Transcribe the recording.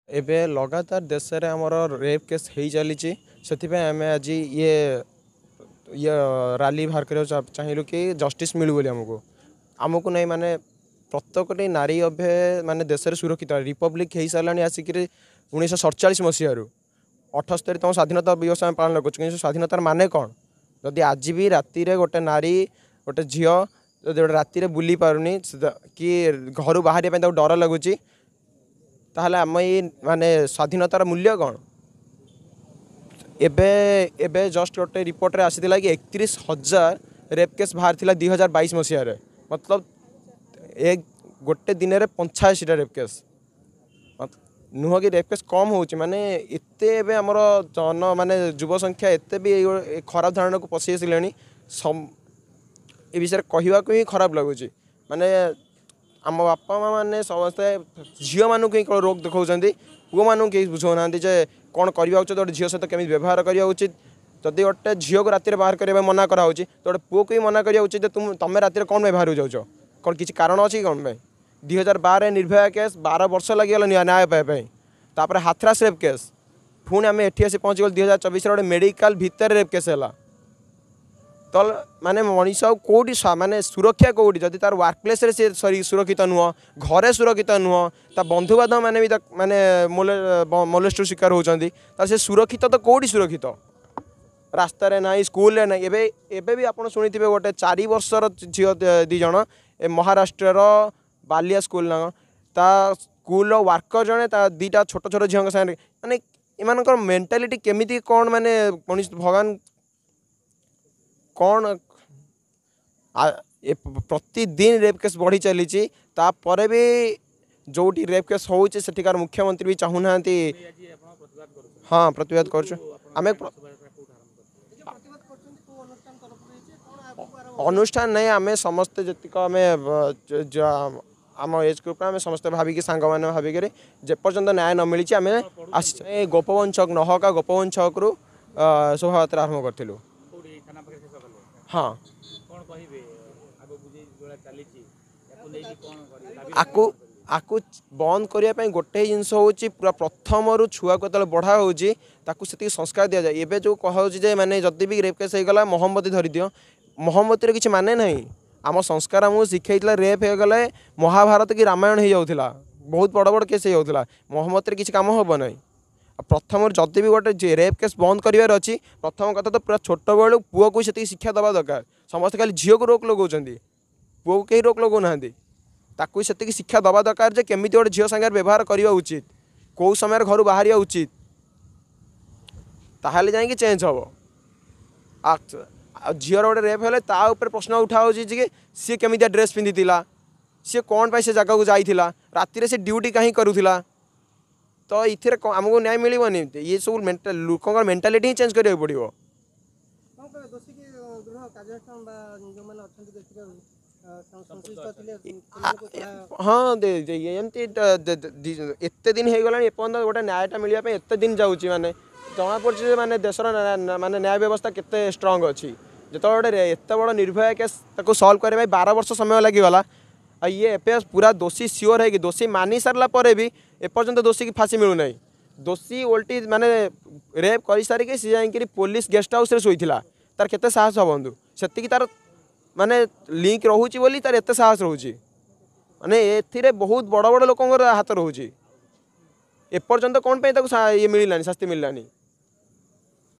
ଏବେ लगातार देश रे हमर रेप केस हो चली से आम आज ये रैली बाहर कर चाहिए कि जस्टिस मिलू बोली आमको आमको नहीं माने प्रत्येक नारी अभे माने देश में सुरक्षित रिपब्लिक हो सारा आसिक 1947 मसीह 78 तुम स्वाधीनता दिवस आम पालन कर स्वाधीनतार माने कौन जदि आज भी राति गोटे नारी गोटे झील जो राति बुली पारुनी कि घर बाहर डर लगुच ताहले आम ये माने स्वाधीनतार मूल्य कौन एबे एबे जस्ट गोटे रिपोर्ट रे आसीथिला कि 31,000 रेप केस बाहर थिला 2022 मसीह रे मतलब एक गोटे दिन रे 85 रेप केस नुह कि रेप केस कम हो माने एते एबे हमर जन माने युव संख्या एते भी खराब धारणा को पसी आसिलेनी ए विषय कहवा को ही खराब लगुच माने आम बापा माँ मैंने समस्ते झील मानू कहीं रोग देखा पुओ मानू कहीं बुझाऊना जे कौन करवा उचित गोटे झील सहित केमी व्यवहार करवा उचित जदि गोटे झील को राति बाहर करने मना कराऊँ तो गोटे पुओ को ही मना करवा उचित तुम राति कौन बाहर जाऊँ कौन किसी कारण अच्छी कौन 2012 निर्भया केस 12 वर्ष लगे न्याय पाइबाई हाथरास रेप केस पुणी आम एटी आसी पहुँची गल 2024 गोटे मेडिकल भितर रेप केस है तो माने मनीष कौटी माने सुरक्षा कौटी जदि तार वर्क प्लेस रे से सुरक्षित नुह घरे सुरक्षित नुह ता बंधु बांधव मैंने भी माने मोलेस्ट शिकार होती से सुरक्षित तो कौटी सुरक्षित रास्ता रे ना स्कूल रे ना एबे भी आपन सुनी गोटे 4 वर्षर झील दी जन महाराष्ट्र बालिया स्कूल ना ता स्कूल वर्कर जड़े दीटा छोट छोट झील सागे माने इमान मेंटालिटी केमिति कौन माने मनीष भगवान कौन प्रतिदिन रेप केस बढ़ी चली भी जोटी रेप केस होटिकार मुख्यमंत्री भी चाहूना हाँ प्रतिवाद करें अनुष्ठान नहीं आम समस्ते जीक आम आम एज ग्रुप आम समस्त भाविकी सांग मैंने भाविक जेपर्यंत न्याय न मिली आम आस गोपवन छक नहका गोपवन छक रु शोभा यात्रा आरंभ करूँ हाँ आकु बंद करने गोटे जिनस हूँ पूरा प्रथम रु छुआ को बढ़ा होती संस्कार दि जाए एवं जो कहे माने जदि भी रेप केस होगा मोहम्मती धरी दियो मोहम्मती किसी माने नहीं आम संस्कार आमको शिखाई रेप हो गले महाभारत कि रामायण हो जाऊला बहुत बड़ बड़ केस हो जाऊला मोहम्मती किसी काम हम ना प्रथम जदि भी गोटे रेप केस बंद करार अच्छी प्रथम कथा तो पूरा छोट बेलू पुओ को से शिक्षा दवा दरकार समस्त खाली झील को रोक लगाऊँ पुओ को कहीं रोक लगाऊना ताकू से शिक्षा दवा दरकार जे केमी गोटे झील सागर व्यवहार करवा उचित कौ समय घर बाहर उचित ताहले जाए चेंज हम झील गोटे रेप हेले प्रश्न उठाऊ कि सी केमी ड्रेस पिंधि सी कौन पाई से जगह को जाइला राति से ड्यूटी कहीं करूला तो ये आमको न्याय मिलनी ये सब लोक मेंटालिटी ही चेंज करा पड़ो हाँ एत दिन हो गला एपर्तंत गोटे न्यायटा मिलने एत दिन जाऊँगी माने जना पड़ी माने देशर माने न्याय व्यवस्था केते स्ट्रांग अच्छी जो गोटे एत बड़ निर्भया केस सल्व करने 12 वर्ष समय लगिगला ये एपे पूरा दोषी सियोर है कि दोषी मानि सारा पर भी एपर्तंत दोषी की फांसी मिलूना दोषी ओल्टी माने रेप कर सारिक सी जाकि पुलिस गेस्ट हाउस रे शोईथिला तार केते साहस बंधु से तार माने लिंक रोची बोली तार एते साहस रोची माने एथिरे बहुत बड़ बड़ लोक हाथ रोची एपर्तंत कौन पे ये मिलानी शास्ति मिलानी